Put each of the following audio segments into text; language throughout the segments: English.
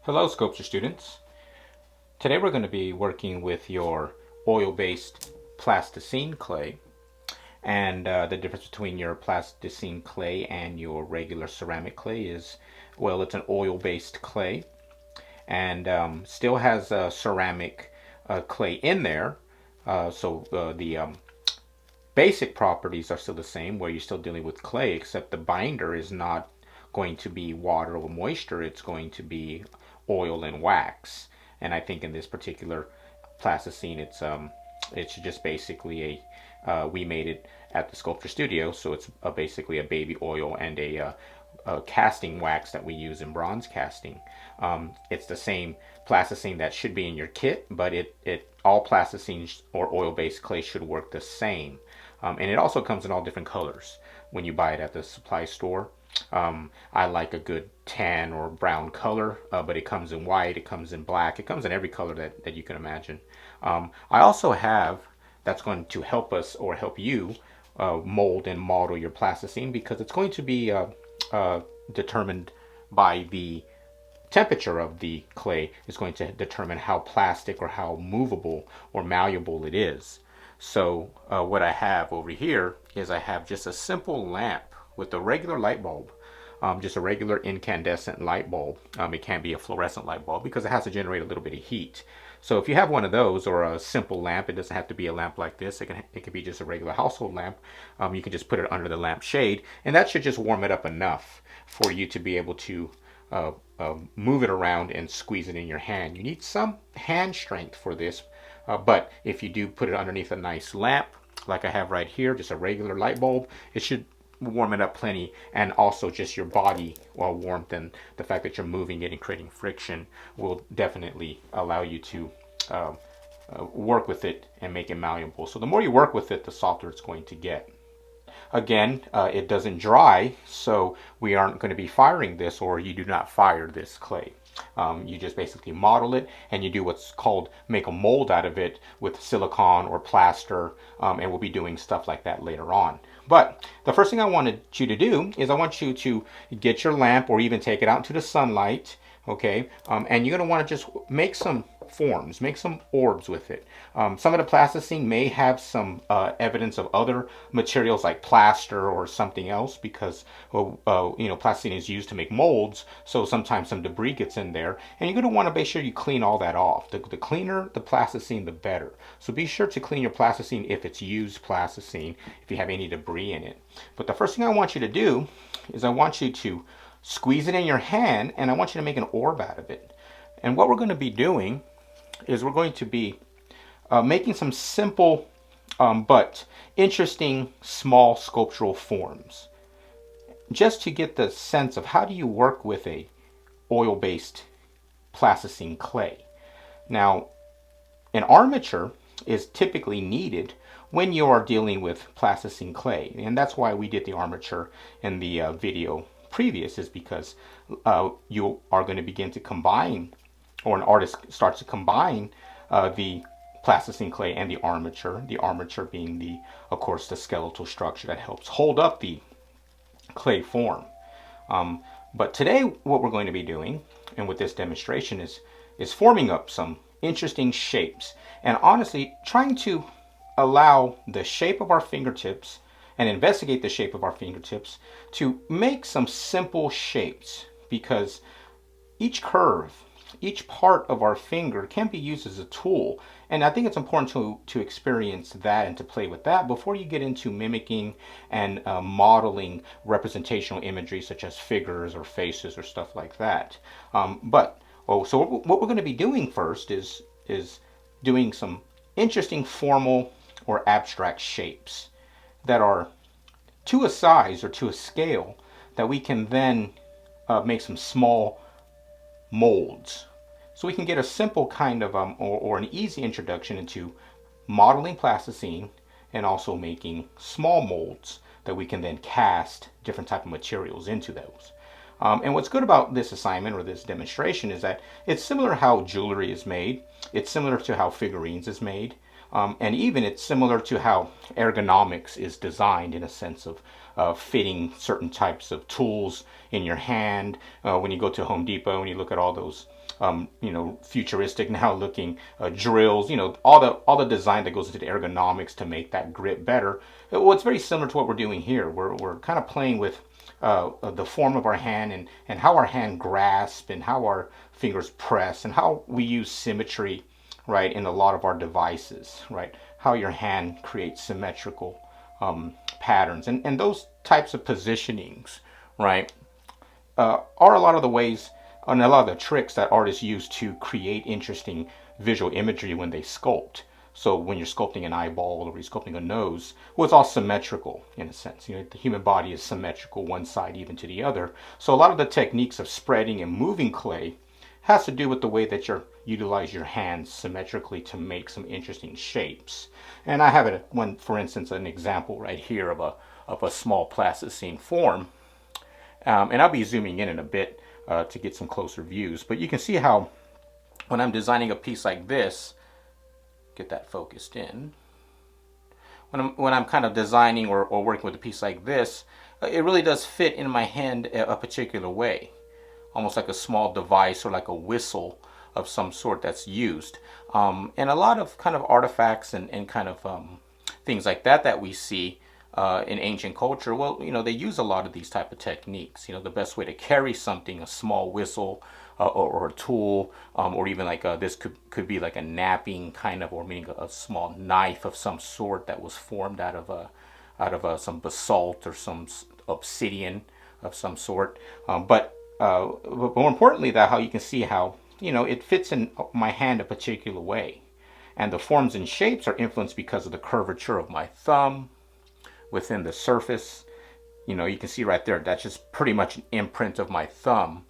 Hello, sculpture students. Today we're going to be working with your oil-based plasticine clay. And the difference between your plasticine clay and your regular ceramic clay is, well, it's an oil-based clay and still has ceramic clay in there. The basic properties are still the same, where you're still dealing with clay, except the binder is not going to be water or moisture. It's going to be oil and wax. And I think in this particular plasticine, it's just basically we made it at the sculpture studio, so it's basically a baby oil and a casting wax that we use in bronze casting. It's the same plasticine that should be in your kit, but all plasticines or oil-based clay should work the same. And it also comes in all different colors when you buy it at the supply store. I like a good tan or brown color, but it comes in white, it comes in black, it comes in every color that you can imagine. I also have that's going to help us or help you mold and model your plasticine, because it's going to be determined by the temperature of the clay. Is going to determine how plastic or how movable or malleable it is. So what I have over here is I have just a simple lamp with a regular light bulb, just a regular incandescent light bulb. It can't be a fluorescent light bulb because it has to generate a little bit of heat. So if you have one of those, or a simple lamp, it doesn't have to be a lamp like this. It can be just a regular household lamp. You can just put it under the lamp shade, and that should just warm it up enough for you to be able to move it around and squeeze it in your hand. You need some hand strength for this, but if you do put it underneath a nice lamp, like I have right here, just a regular light bulb, it should warm it up plenty. And also just your body warmth and the fact that you're moving it and creating friction will definitely allow you to work with it and make it malleable. So the more you work with it, the softer it's going to get. Again, it doesn't dry, so we aren't going to be firing this, or you do not fire this clay. You just basically model it, and you do what's called make a mold out of it with silicone or plaster, and we'll be doing stuff like that later on. But the first thing I wanted you to do is I want you to get your lamp, or even take it out into the sunlight, okay? And you're going to want to just make some forms, make some orbs with it. Some of the plasticine may have some evidence of other materials like plaster or something else, because plasticine is used to make molds, so sometimes some debris gets in there, and you're going to want to make sure you clean all that off. The cleaner the plasticine, the better. So be sure to clean your plasticine if it's used plasticine, if you have any debris in it. But the first thing I want you to do is I want you to squeeze it in your hand, and I want you to make an orb out of it. And what we're going to be doing is we're going to be making some simple but interesting small sculptural forms, just to get the sense of how do you work with a oil-based plasticine clay. Now, an armature is typically needed when you are dealing with plasticine clay, and that's why we did the armature in the video previous, is because you are going to begin to combine, or an artist starts to combine the plasticine clay and the armature being of course, the skeletal structure that helps hold up the clay form. But today what we're going to be doing, and with this demonstration, is forming up some interesting shapes, and honestly trying to allow the shape of our fingertips and investigate the shape of our fingertips to make some simple shapes, because each curve, each part of our finger can be used as a tool. And I think it's important to experience that and to play with that before you get into mimicking and modeling representational imagery such as figures or faces or stuff like that. So what we're going to be doing first is doing some interesting formal or abstract shapes that are to a size or to a scale that we can then make some small molds. So we can get a simple kind of or an easy introduction into modeling plasticine, and also making small molds that we can then cast different type of materials into those. And what's good about this assignment or this demonstration is that it's similar to how jewelry is made. It's similar to how figurines is made. And even it's similar to how ergonomics is designed, in a sense of fitting certain types of tools in your hand. When you go to Home Depot and you look at all those futuristic now looking drills, all the design that goes into the ergonomics to make that grip better. Well, it's very similar to what we're doing here. We're kind of playing with the form of our hand and how our hand grasp and how our fingers press and how we use symmetry, right, in a lot of our devices, right? How your hand creates symmetrical patterns and those types of positionings, right, are a lot of the ways and a lot of the tricks that artists use to create interesting visual imagery when they sculpt. So when you're sculpting an eyeball or you're sculpting a nose, well, it's all symmetrical in a sense. The human body is symmetrical, one side even to the other. So a lot of the techniques of spreading and moving clay has to do with the way that you utilize your hands symmetrically to make some interesting shapes. And I have for instance, an example right here of a small plasticine form. And I'll be zooming in a bit to get some closer views. But you can see how when I'm designing a piece like this, get that focused in. When I'm kind of designing or working with a piece like this, it really does fit in my hand a particular way. Almost like a small device or like a whistle of some sort that's used. And a lot of kind of artifacts and kind of things like that we see in ancient culture, well, they use a lot of these type of techniques. The best way to carry something, a small whistle or a tool, or even like this could be like a napping kind of, or meaning a small knife of some sort that was formed out of some basalt or some obsidian of some sort. But more importantly, that how you can see how it fits in my hand a particular way, and the forms and shapes are influenced because of the curvature of my thumb within the surface. You can see right there, that's just pretty much an imprint of my thumb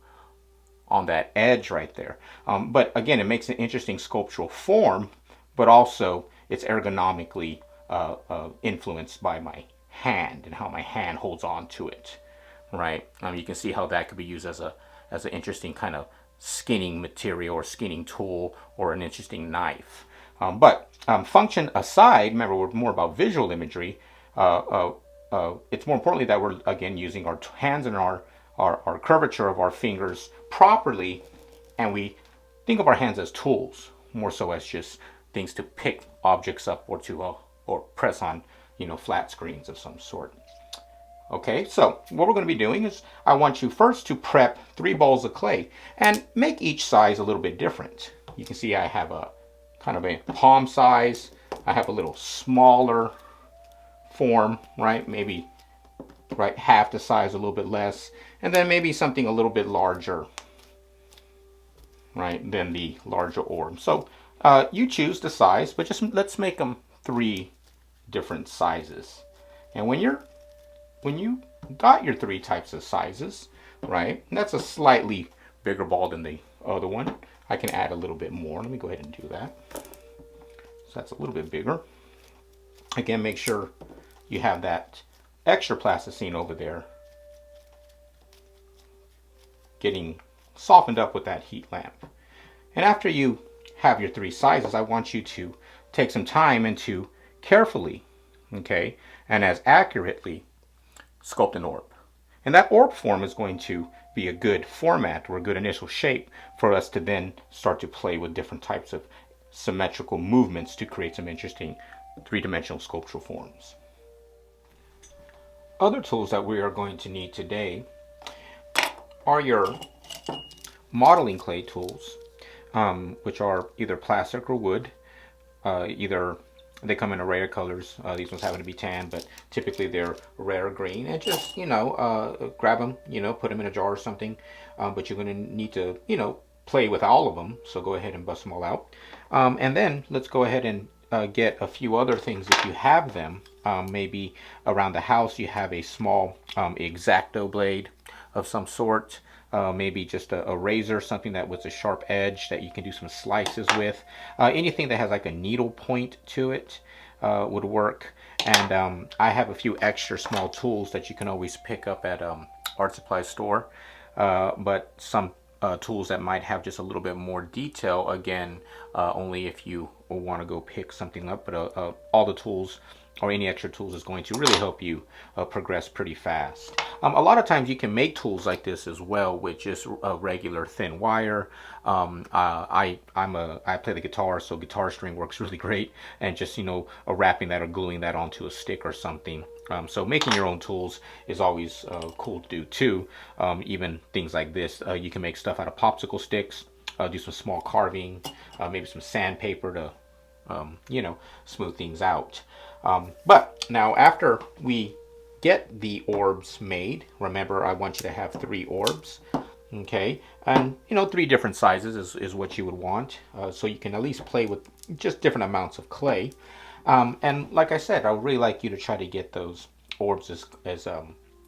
on that edge right there. But again, it makes an interesting sculptural form, but also it's ergonomically influenced by my hand and how my hand holds on to it, right? You can see how that could be used as an interesting kind of skinning material or skinning tool or an interesting knife. But function aside, remember we're more about visual imagery. It's more importantly that we're again using our hands and our curvature of our fingers properly, and we think of our hands as tools more so as just things to pick objects up or to or press on flat screens of some sort. Okay, so what we're going to be doing is I want you first to prep 3 balls of clay and make each size a little bit different. You can see I have a kind of a palm size. I have a little smaller form, right? Maybe right half the size, a little bit less, and then maybe something a little bit larger, right, than the larger orb. So you choose the size, but just let's make them 3 different sizes. And when you got your 3 types of sizes, right, and that's a slightly bigger ball than the other one. I can add a little bit more. Let me go ahead and do that. So that's a little bit bigger. Again, make sure you have that extra plasticine over there getting softened up with that heat lamp. And after you have your 3 sizes, I want you to take some time and to carefully, okay, and as accurately sculpt an orb. And that orb form is going to be a good format or a good initial shape for us to then start to play with different types of symmetrical movements to create some interesting 3-dimensional sculptural forms. Other tools that we are going to need today are your modeling clay tools, which are either plastic or wood. Either they come in a rare colors. These ones happen to be tan, but typically they're rare green. And just grab them, put them in a jar or something. But you're going to need to play with all of them. So go ahead and bust them all out. And then let's go ahead and get a few other things if you have them. Maybe around the house you have a small X-Acto blade of some sort. Maybe just a razor, something that with a sharp edge that you can do some slices with. Anything that has like a needle point to it would work. And I have a few extra small tools that you can always pick up at art supply store. But some tools that might have just a little bit more detail, again, only if you want to go pick something up. But all the tools or any extra tools is going to really help you progress pretty fast. A lot of times you can make tools like this as well with just a regular thin wire. I play the guitar, so guitar string works really great, and just wrapping that or gluing that onto a stick or something. So making your own tools is always cool to do too. Even things like this, you can make stuff out of popsicle sticks, do some small carving, maybe some sandpaper to smooth things out. But now after we get the orbs made, remember I want you to have 3 orbs, okay? And 3 different sizes is what you would want, so you can at least play with just different amounts of clay. And like I said, I would really like you to try to get those orbs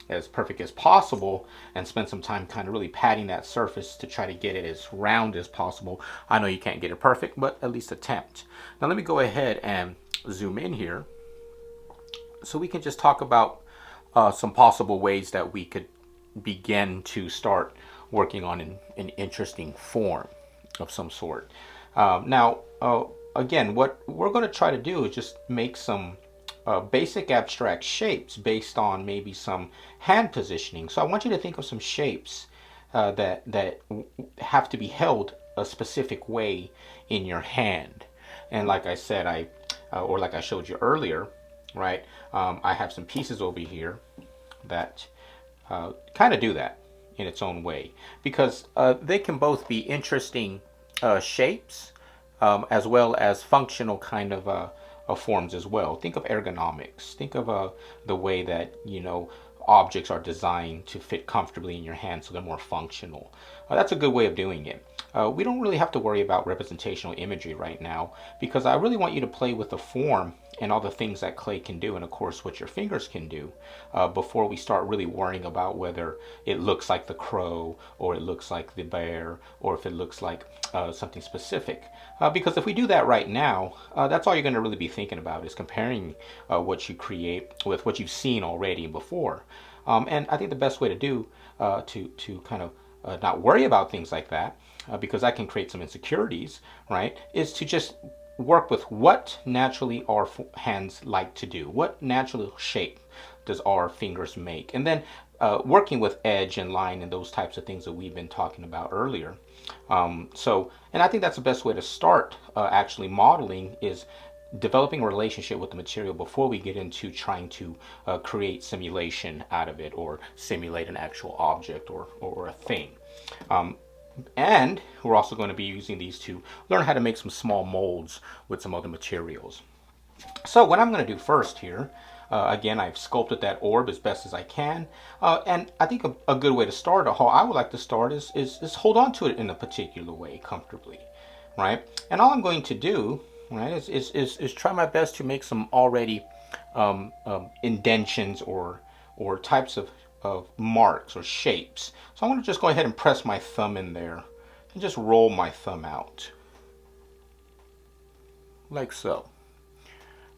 as perfect as possible, and spend some time kind of really patting that surface to try to get it as round as possible. I know you can't get it perfect, but at least attempt. Now let me go ahead and zoom in here so we can just talk about some possible ways that we could begin to start working on an interesting form of some sort. Again, what we're going to try to do is just make some basic abstract shapes based on maybe some hand positioning. So I want you to think of some shapes that have to be held a specific way in your hand. And like I said, or like I showed you earlier, right? I have some pieces over here that kind of do that in its own way, because they can both be interesting shapes as well as functional kind of forms as well. Think of ergonomics. Think of the way that objects are designed to fit comfortably in your hand, so they're more functional. That's a good way of doing it. We don't really have to worry about representational imagery right now, because I really want you to play with the form and all the things that clay can do, and of course what your fingers can do, before we start really worrying about whether it looks like the crow, or it looks like the bear, or if it looks like something specific. Because if we do that right now, that's all you're going to really be thinking about, is comparing what you create with what you've seen already before. And I think the best way to do to kind of not worry about things like that, because that can create some insecurities, right, is to just work with what naturally our hands like to do. What natural shape does our fingers make? And then working with edge and line and those types of things that we've been talking about earlier. And I think that's the best way to start actually modeling, is developing a relationship with the material before we get into trying to create simulation out of it, or simulate an actual object or a thing. And we're also going to be using these to learn how to make some small molds with some other materials. So what I'm going to do first here, again, I've sculpted that orb as best as I can. And I think a good way to start, or how I would like to start, is hold on to it in a particular way, comfortably, right? And all I'm going to do, right, is try my best to make some already indentions or types of marks or shapes. So I'm going to just go ahead and press my thumb in there and just roll my thumb out like so.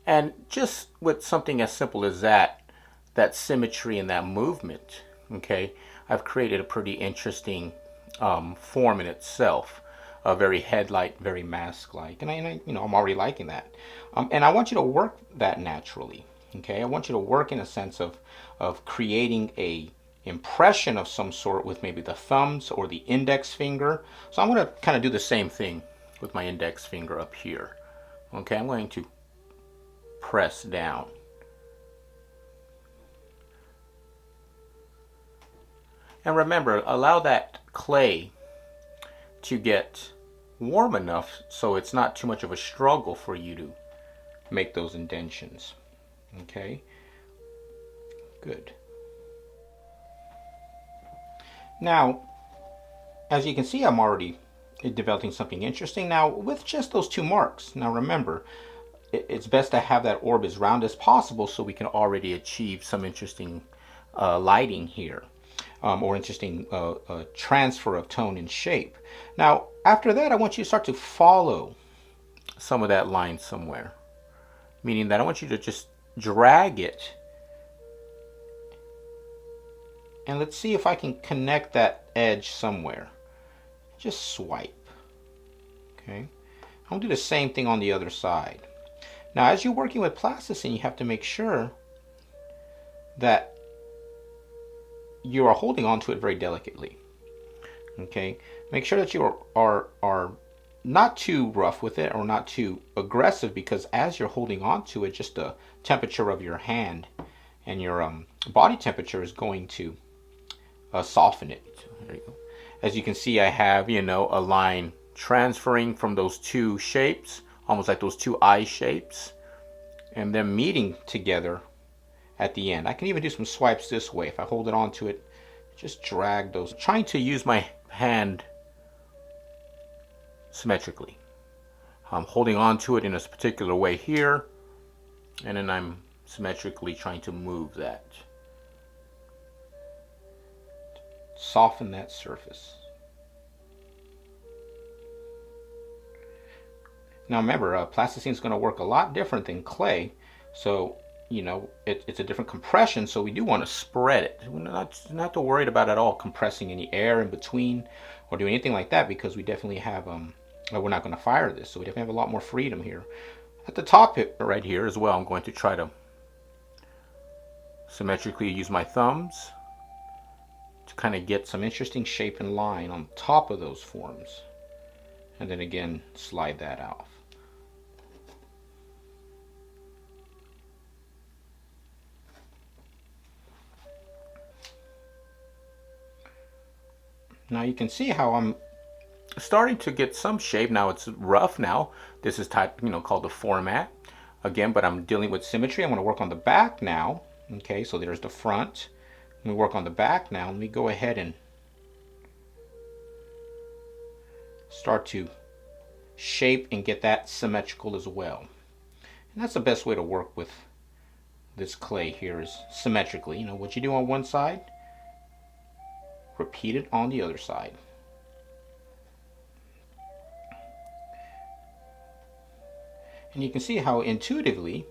And just with something as simple as that symmetry and that movement, okay, I've created a pretty interesting form in itself. Very headlight, very mask-like, and I'm already liking that. And I want you to work that naturally. Okay, I want you to work in a sense of creating a impression of some sort with maybe the thumbs or the index finger. So I'm going to kind of do the same thing with my index finger up here. Okay, I'm going to press down. And remember, allow that clay to get warm enough so it's not too much of a struggle for you to make those indentions. Okay, good. Now, as you can see, I'm already developing something interesting now with just those 2 marks. Now remember, it's best to have that orb as round as possible so we can already achieve some interesting lighting here, or interesting transfer of tone and shape. Now, after that, I want you to start to follow some of that line somewhere, meaning that I want you to just drag it, and let's see if I can connect that edge somewhere. Just swipe. Okay, I'll do the same thing on the other side. Now, as you're working with plasticine, you have to make sure that you are holding on to it very delicately. Okay, make sure that you are not too rough with it or not too aggressive, because as you're holding on to it, just the temperature of your hand and your body temperature is going to soften it. So there you go. As you can see, I have, a line transferring from those two shapes, almost like those two eye shapes, and then meeting together at the end. I can even do some swipes this way. If I hold it onto it, just drag those. I'm trying to use my hand symmetrically. I'm holding onto it in a particular way here, and then I'm symmetrically trying to move that. Soften that surface. Now remember, plasticine is going to work a lot different than clay, so it's a different compression, so we do want to spread it. We're not too worried about at all compressing any air in between or do anything like that, because we definitely have we're not going to fire this, so we definitely have a lot more freedom here. At the top right here as well, I'm going to try to symmetrically use my thumbs to kind of get some interesting shape and line on top of those forms, and then again slide that off. Now you can see how I'm starting to get some shape. Now it's rough now. This is type, called the format. Again, but I'm dealing with symmetry. I'm going to work on the back now. Okay, so there's the front. Let me work on the back now. Let me go ahead and start to shape and get that symmetrical as well. And that's the best way to work with this clay here, is symmetrically. What you do on one side, repeat it on the other side. And you can see how intuitively,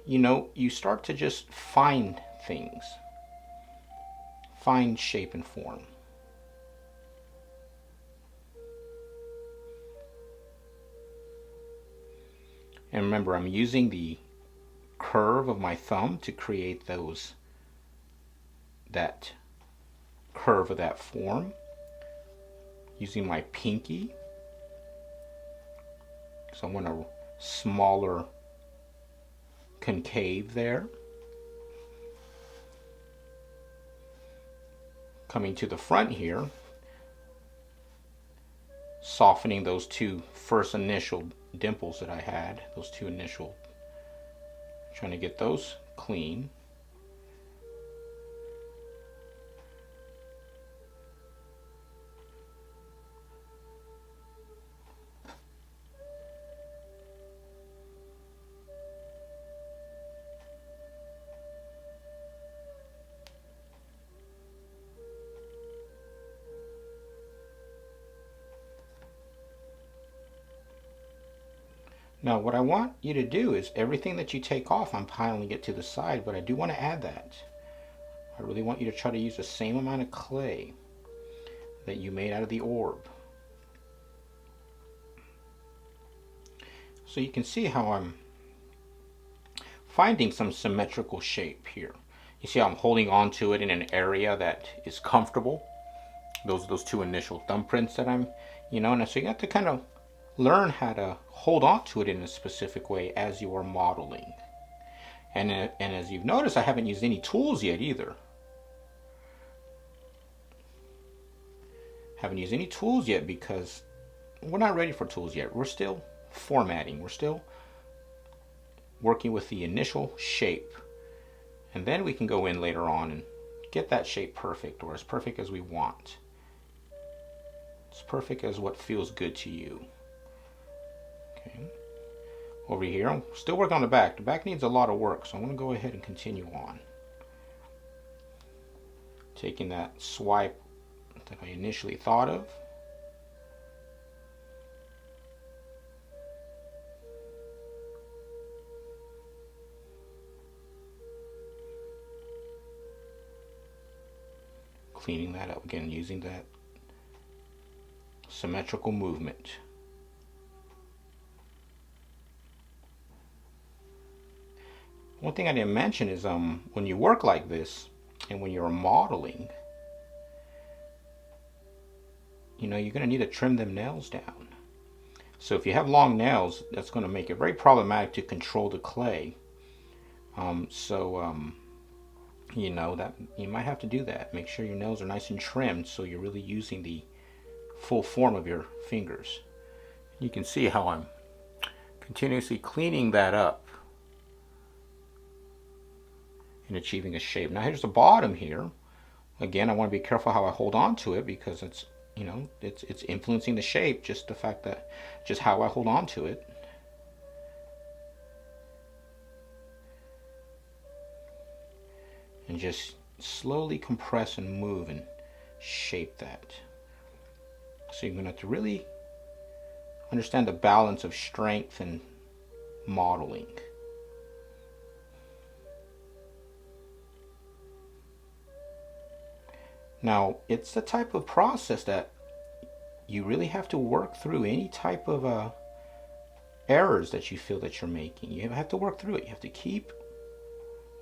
you start to just find things, find shape and form. And remember, I'm using the curve of my thumb to create that curve of that form, using my pinky. So I'm going to smaller concave there. Coming to the front here, softening those two first initial dimples that I had, those two initial, trying to get those clean. Now what I want you to do is everything that you take off, I'm piling it to the side, but I do want to add that. I really want you to try to use the same amount of clay that you made out of the orb. So you can see how I'm finding some symmetrical shape here. You see how I'm holding on to it in an area that is comfortable. Those two initial thumbprints that I'm, and so you have to kind of learn how to hold on to it in a specific way as you are modeling. And as you've noticed, I haven't used any tools yet either. Haven't used any tools yet because we're not ready for tools yet. We're still formatting. We're still working with the initial shape. And then we can go in later on and get that shape perfect, or as perfect as we want. As perfect as what feels good to you. Okay. Over here, I'm still working on the back. The back needs a lot of work, so I'm going to go ahead and continue on. Taking that swipe that I initially thought of. Cleaning that up again, using that symmetrical movement. One thing I didn't mention is when you work like this and when you're modeling, you know, you're going to need to trim them nails down. So if you have long nails, that's going to make it very problematic to control the clay. You know, that you might have to do that. Make sure your nails are nice and trimmed so you're really using the full form of your fingers. You can see how I'm continuously cleaning that up and achieving a shape. Now here's the bottom here. Again, I want to be careful how I hold on to it because it's, you know, it's influencing the shape, just the fact that, just how I hold on to it. And just slowly compress and move and shape that. So you're going to have to really understand the balance of strength and modeling. Now, it's the type of process that you really have to work through any type of errors that you feel that you're making. You have to work through it. You have to keep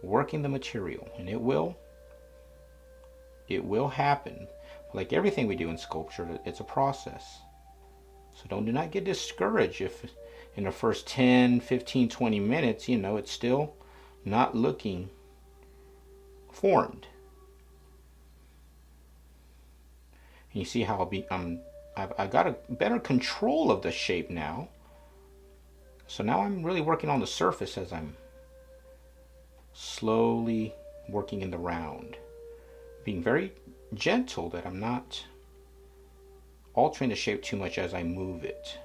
working the material, and it will happen. Like everything we do in sculpture, it's a process. So do not get discouraged if in the first 10, 15, 20 minutes, you know, it's still not looking formed. And you see how I've got a better control of the shape now. So now I'm really working on the surface as I'm slowly working in the round, being very gentle that I'm not altering the shape too much as I move it.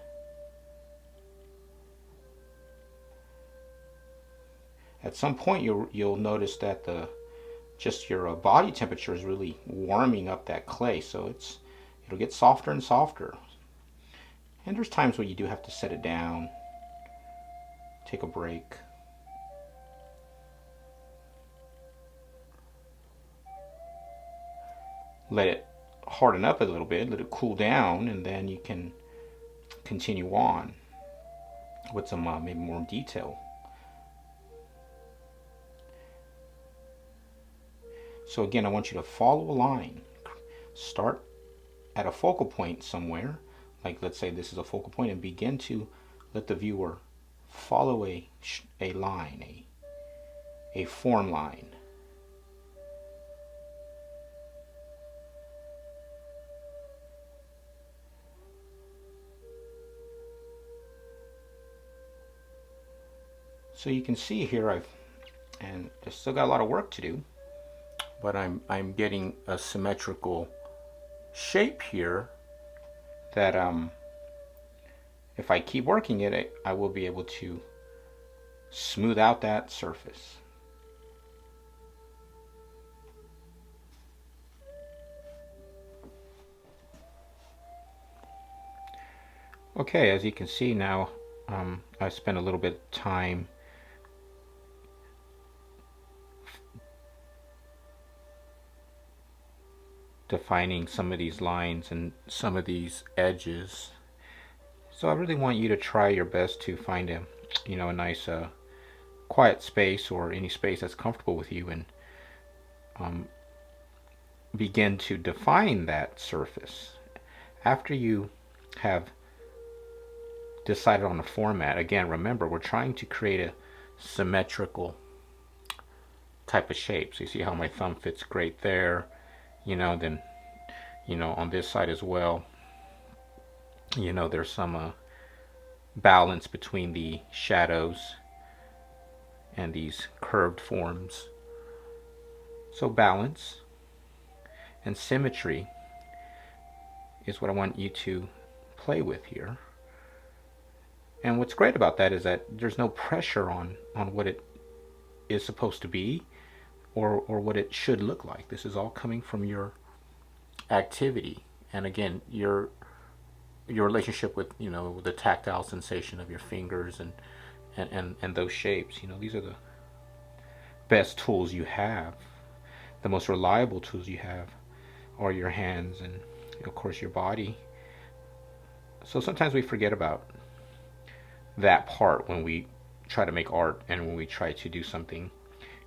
At some point you'll notice that just your body temperature is really warming up that clay, so it'll get softer and softer. And there's times where you do have to set it down, take a break. Let it harden up a little bit, let it cool down, and then you can continue on with some maybe more detail. So again, I want you to follow a line. Start at a focal point somewhere, like let's say this is a focal point, and begin to let the viewer follow a line, a form line. So you can see here I've still got a lot of work to do, but I'm getting a symmetrical shape here that if I keep working it, I will be able to smooth out that surface. Okay, as you can see now, I spent a little bit of time defining some of these lines and some of these edges. So I really want you to try your best to find a nice quiet space, or any space that's comfortable with you, and begin to define that surface. After you have decided on a format, again, remember, we're trying to create a symmetrical type of shape. So you see how my thumb fits great there, then on this side as well, there's some balance between the shadows and these curved forms. So balance and symmetry is what I want you to play with here. And what's great about that is that there's no pressure on what it is supposed to be or what it should look like. This is all coming from your activity, and again, your relationship with the tactile sensation of your fingers and those shapes. These are the best tools you have. The most reliable tools you have are your hands and of course your body. So sometimes we forget about that part when we try to make art and when we try to do something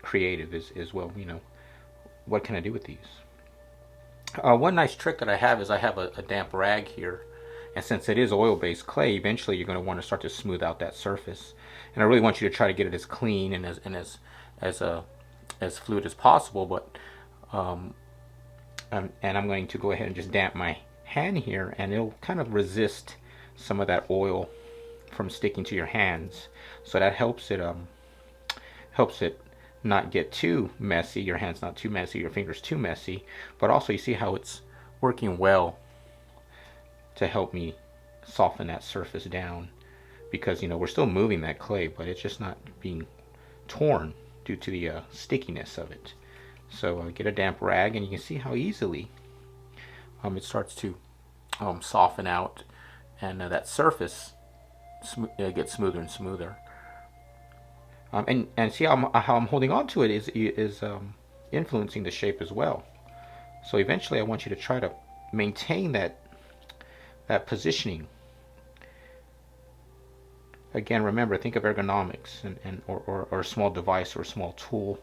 creative is well, what can I do with these? One nice trick that I have is I have a damp rag here, and since it is oil-based clay, eventually you're going to want to start to smooth out that surface. And I really want you to try to get it as clean and as fluid as possible. But and I'm going to go ahead and just damp my hand here, and it'll kind of resist some of that oil from sticking to your hands. So that helps it not get too messy, your hands not too messy, your fingers too messy, but also you see how it's working well to help me soften that surface down, because we're still moving that clay, but it's just not being torn due to the stickiness of it. So get a damp rag, and you can see how easily it starts to soften out, and that surface gets smoother and smoother. And see how I'm holding on to it is influencing the shape as well. So eventually I want you to try to maintain that positioning. Again, remember, think of ergonomics or a small device or a small tool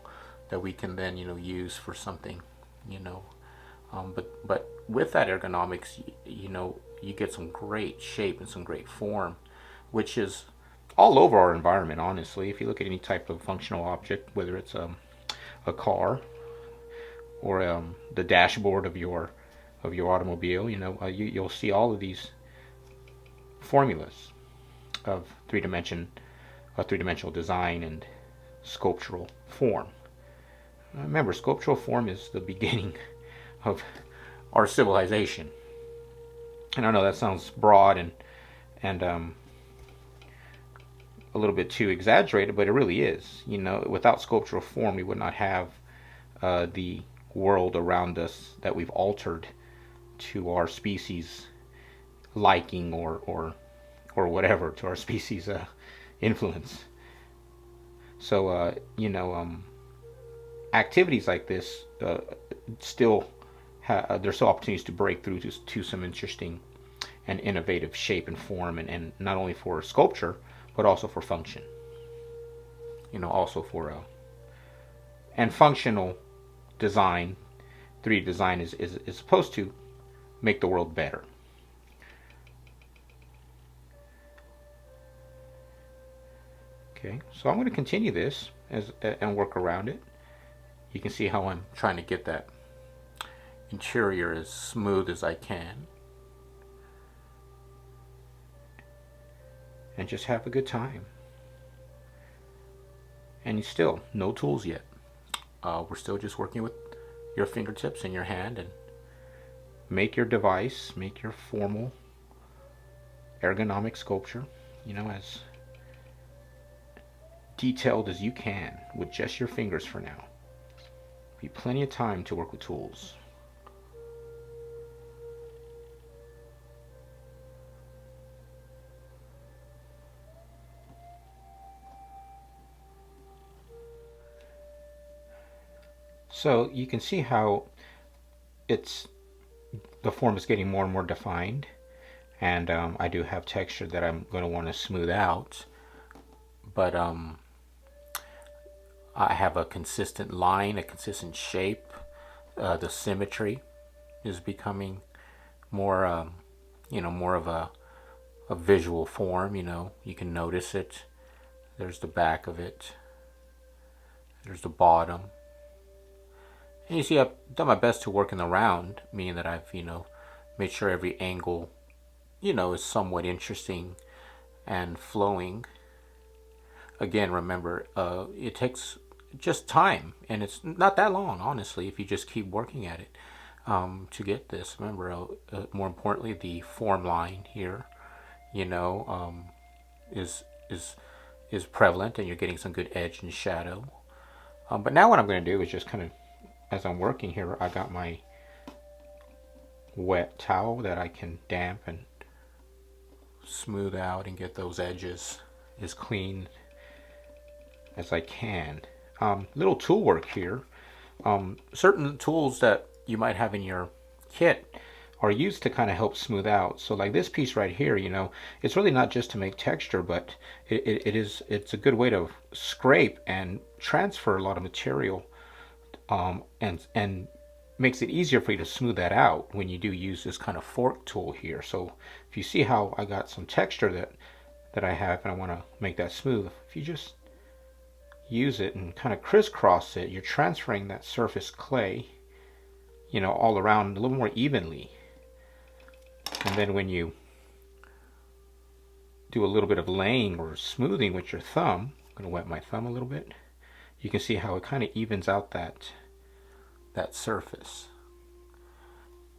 that we can then use for something. But with that ergonomics, you get some great shape and some great form, which is all over our environment, honestly. If you look at any type of functional object, whether it's a car or the dashboard of your automobile, you'll see all of these formulas of three-dimensional design and sculptural form. Remember, sculptural form is the beginning of our civilization. And I know that sounds broad and a little bit too exaggerated, but it really is. Without sculptural form, we would not have the world around us that we've altered to our species liking or whatever, to our species influence. So activities like this still there's still opportunities to break through to some interesting and innovative shape and form, and not only for sculpture but also for function. Also for and functional design, 3D design is supposed to make the world better. Okay, so I'm going to continue this and work around it. You can see how I'm trying to get that interior as smooth as I can, and just have a good time. And still, no tools yet. We're still just working with your fingertips and your hand, and make your device, make your formal ergonomic sculpture, as detailed as you can with just your fingers for now. Be plenty of time to work with tools. So you can see how the form is getting more and more defined, and I do have texture that I'm going to want to smooth out, but I have a consistent line, a consistent shape. The symmetry is becoming more more of a visual form. You can notice it. There's the back of it, there's the bottom. And you see, I've done my best to work in the round, meaning that I've, made sure every angle, is somewhat interesting and flowing. Again, remember, it takes just time, and it's not that long, honestly, if you just keep working at it to get this. Remember, more importantly, the form line here, is prevalent, and you're getting some good edge and shadow. But now what I'm going to do is just kind of, as I'm working here, I got my wet towel that I can damp and smooth out and get those edges as clean as I can. Little tool work here. Certain tools that you might have in your kit are used to kind of help smooth out. So like this piece right here, you know, it's really not just to make texture, but it's a good way to scrape and transfer a lot of material, and makes it easier for you to smooth that out when you do use this kind of fork tool here. So if you see how I got some texture that I have and I want to make that smooth, if you just use it and kind of crisscross it, you're transferring that surface clay, you know, all around a little more evenly. And then when you do a little bit of laying or smoothing with your thumb, I'm going to wet my thumb a little bit, you can see how it kind of evens out that surface.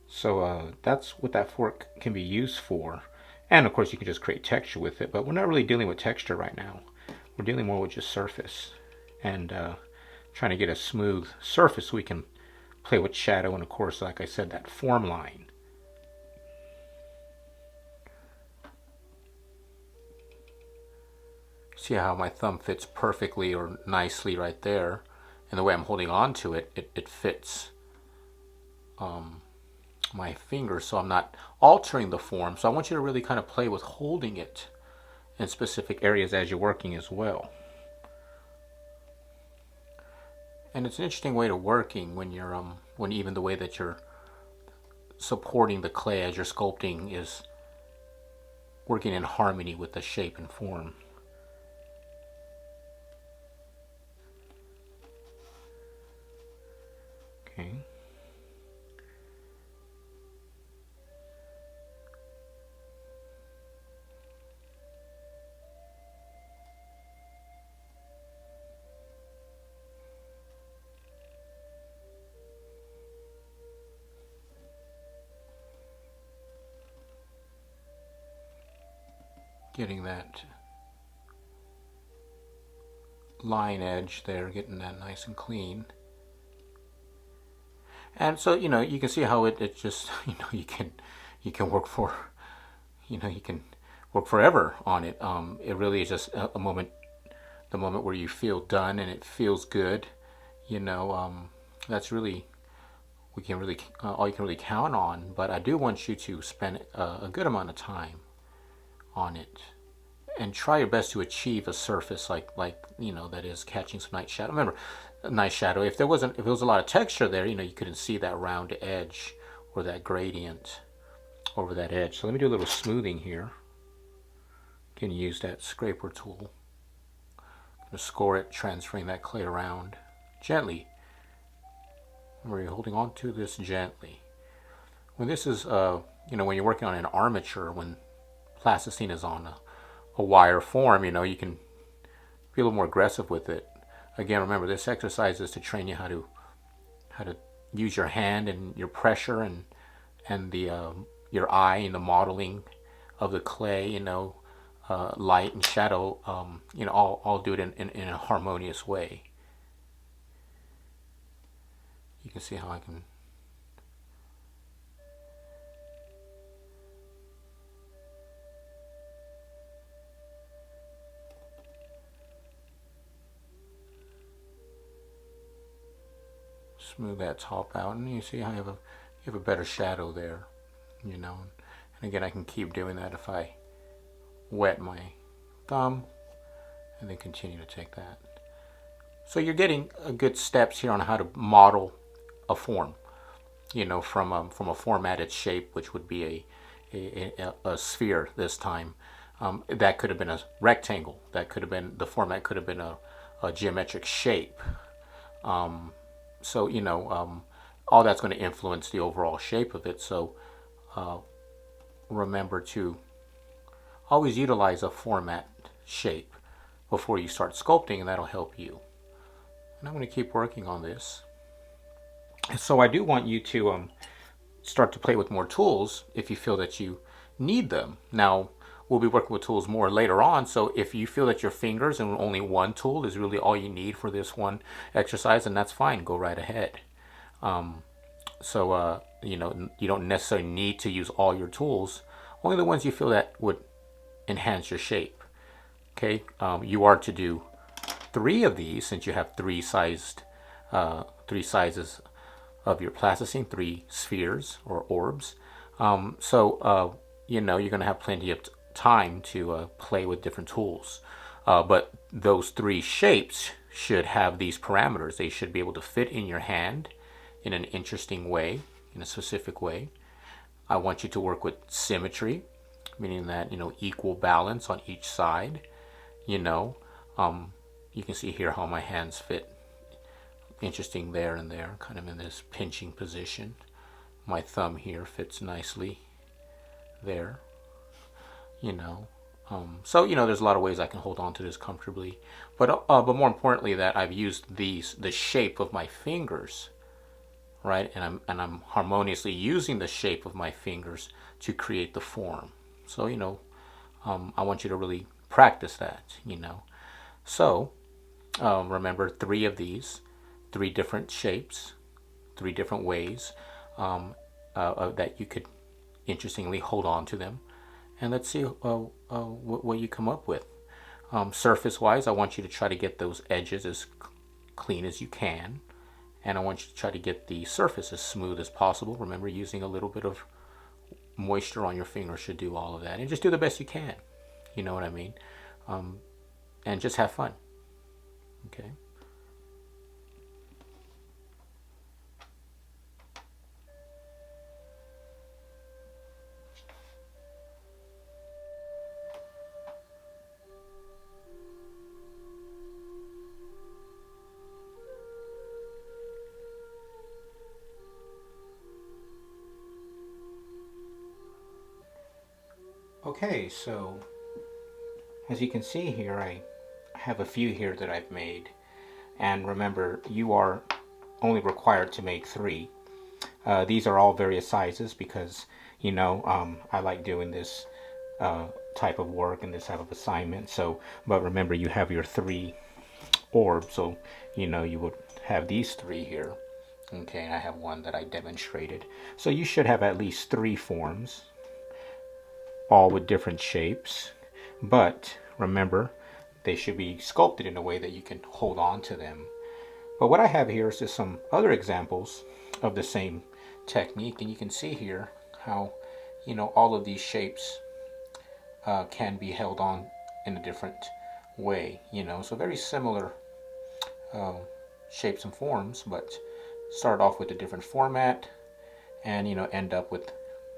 So that's what that fork can be used for. And of course you can just create texture with it, but we're not really dealing with texture right now. We're dealing more with just surface and trying to get a smooth surface so we can play with shadow and of course, like I said, that form line. See how my thumb fits perfectly or nicely right there, and the way I'm holding on to it, it fits my finger, so I'm not altering the form. So I want you to really kind of play with holding it in specific areas as you're working as well. And it's an interesting way to working when you're when even the way that you're supporting the clay as you're sculpting is working in harmony with the shape and form. Okay. Getting that line edge there, getting that nice and clean. And so, you know, you can see how it just, you know, you can work for, you know, you can work forever on it. It really is just a moment, the moment where you feel done and it feels good, you know. That's really, we can really, all you can really count on. But I do want you to spend a good amount of time on it and try your best to achieve a surface like you know, that is catching some night shadow. Remember, night shadow, if there was a lot of texture there, you know, you couldn't see that round edge or that gradient over that edge. So let me do a little smoothing here. You can use that scraper tool to score it, transferring that clay around gently. Remember, you're holding on to this gently. When this is you know, when you're working on an armature, when plasticine is on a wire form, you know, you can be a little more aggressive with it. Again, remember, this exercise is to train you how to use your hand and your pressure and the your eye in the modeling of the clay, you know, light and shadow, you know, all do it in a harmonious way. You can see how I can smooth that top out, and you see how you have a better shadow there, you know. And again, I can keep doing that if I wet my thumb and then continue to take that. So you're getting good steps here on how to model a form, you know, from a formatted shape, which would be a sphere this time. That could have been a rectangle. That could have been, the format could have been a geometric shape. So, you know, all that's going to influence the overall shape of it. So remember to always utilize a format shape before you start sculpting, and that'll help you. And I'm going to keep working on this. So I do want you to start to play with more tools if you feel that you need them. Now, we'll be working with tools more later on, so if you feel that your fingers and only one tool is really all you need for this one exercise, then that's fine, go right ahead. You know, you don't necessarily need to use all your tools, only the ones you feel that would enhance your shape. Okay, you are to do 3 of these, since you have 3 sizes of your plasticine, 3 spheres or orbs. You know, you're going to have plenty of time to play with different tools. But those three shapes should have these parameters. They should be able to fit in your hand in an interesting way, in a specific way. I want you to work with symmetry, meaning that, you know, equal balance on each side. You know, you can see here how my hands fit interesting there and there, kind of in this pinching position. My thumb here fits nicely there, you know. So, you know, there's a lot of ways I can hold on to this comfortably. But more importantly, that I've used the shape of my fingers, right? And I'm harmoniously using the shape of my fingers to create the form. So, you know, I want you to really practice that, you know. So, remember three of these, three different shapes, three different ways that you could interestingly hold on to them. And let's see what you come up with. Surface wise, I want you to try to get those edges as clean as you can. And I want you to try to get the surface as smooth as possible. Remember, using a little bit of moisture on your finger should do all of that. And just do the best you can. You know what I mean? And just have fun. Okay? Okay, so as you can see here, I have a few here that I've made. And remember, you are only required to make three. These are all various sizes because, you know, I like doing this type of work and this type of assignment. So, but remember, you have your three orbs. So, you know, you would have these three here. Okay, and I have one that I demonstrated. So you should have at least three forms, all with different shapes. But remember, they should be sculpted in a way that you can hold on to them. But what I have here is just some other examples of the same technique, and you can see here how, you know, all of these shapes can be held on in a different way, you know. So very similar shapes and forms, but start off with a different format and, you know, end up with,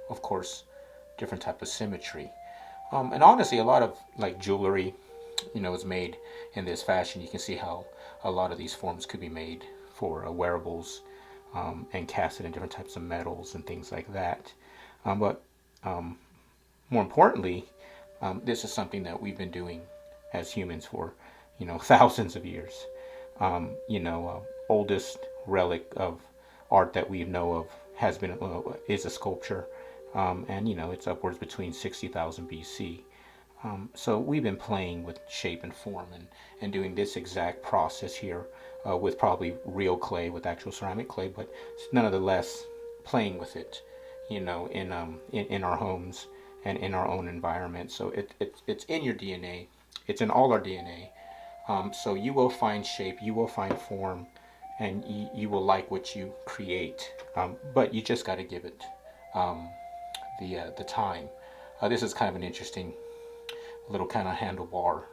of course, different type of symmetry. And honestly, a lot of like jewelry, you know, is made in this fashion. You can see how a lot of these forms could be made for wearables and casted in different types of metals and things like that. But more importantly, this is something that we've been doing as humans for, you know, thousands of years. You know, oldest relic of art that we know of has been is a sculpture, and you know, it's upwards between 60,000 BC. So we've been playing with shape and form and doing this exact process here with probably real clay, with actual ceramic clay, but nonetheless playing with it, you know, in our homes and in our own environment. So it's in your DNA. It's in all our DNA. So you will find shape, you will find form, and you will like what you create. But you just got to give it the time. This is kind of an interesting little kind of handlebar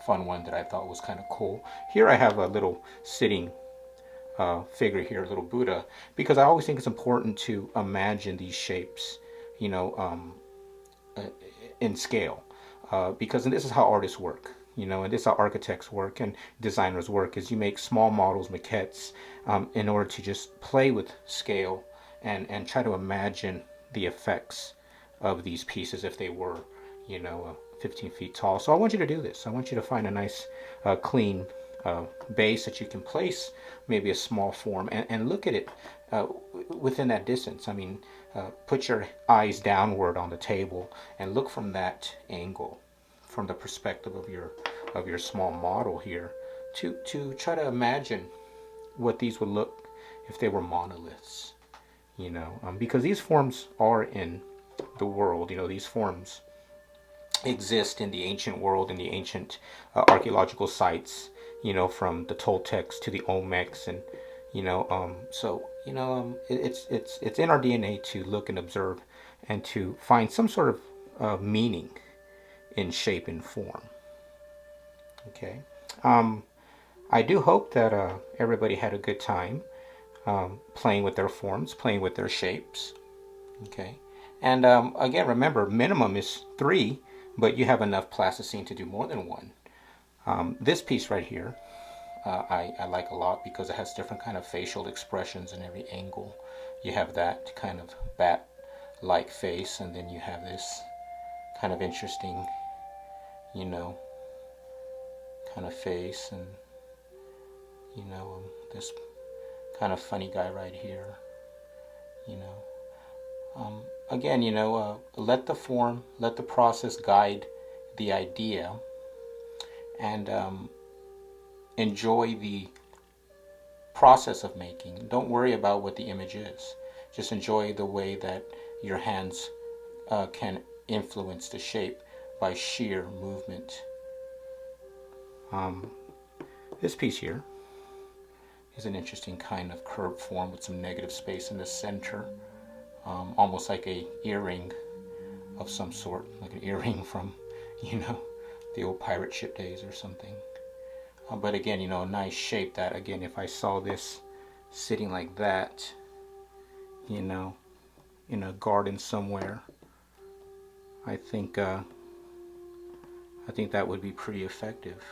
fun one that I thought was kind of cool. Here I have a little sitting figure here, a little Buddha, because I always think it's important to imagine these shapes, you know, in scale, because this is how artists work, you know, and this is how architects work and designers work, is you make small models, maquettes, in order to just play with scale and try to imagine the effects of these pieces if they were, you know, 15 feet tall. So I want you to do this. I want you to find a nice clean base that you can place maybe a small form and look at it within that distance. I mean, put your eyes downward on the table and look from that angle, from the perspective of your small model here, to try to imagine what these would look if they were monoliths, you know, because these forms are in the world. You know, these forms exist in the ancient world, in the ancient archaeological sites, you know, from the Toltecs to the Olmecs, and you know, so it's in our DNA to look and observe and to find some sort of meaning in shape and form. Okay. Um, I do hope that everybody had a good time playing with their forms, playing with their shapes. Okay. And again, remember, minimum is 3, but you have enough plasticine to do more than 1. This piece right here, I like a lot because it has different kind of facial expressions in every angle. You have that kind of bat-like face, and then you have this kind of interesting, you know, kind of face, and this kind of funny guy right here, you know. Again, let the form, let the process guide the idea, and enjoy the process of making. Don't worry about what the image is. Just enjoy the way that your hands can influence the shape by sheer movement. This piece here is an interesting kind of curved form with some negative space in the center, almost like a earring of some sort, like an earring from, the old pirate ship days or something. But again, a nice shape that, again, if I saw this sitting like that, in a garden somewhere, I think that would be pretty effective.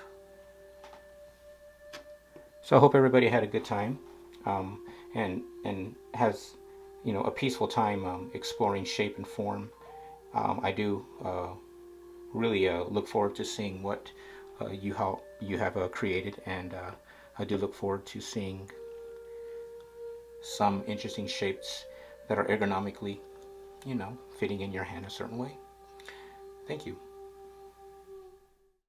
So I hope everybody had a good time, and has a peaceful time exploring shape and form. I do really look forward to seeing what you have created, and I do look forward to seeing some interesting shapes that are ergonomically, fitting in your hand a certain way. Thank you.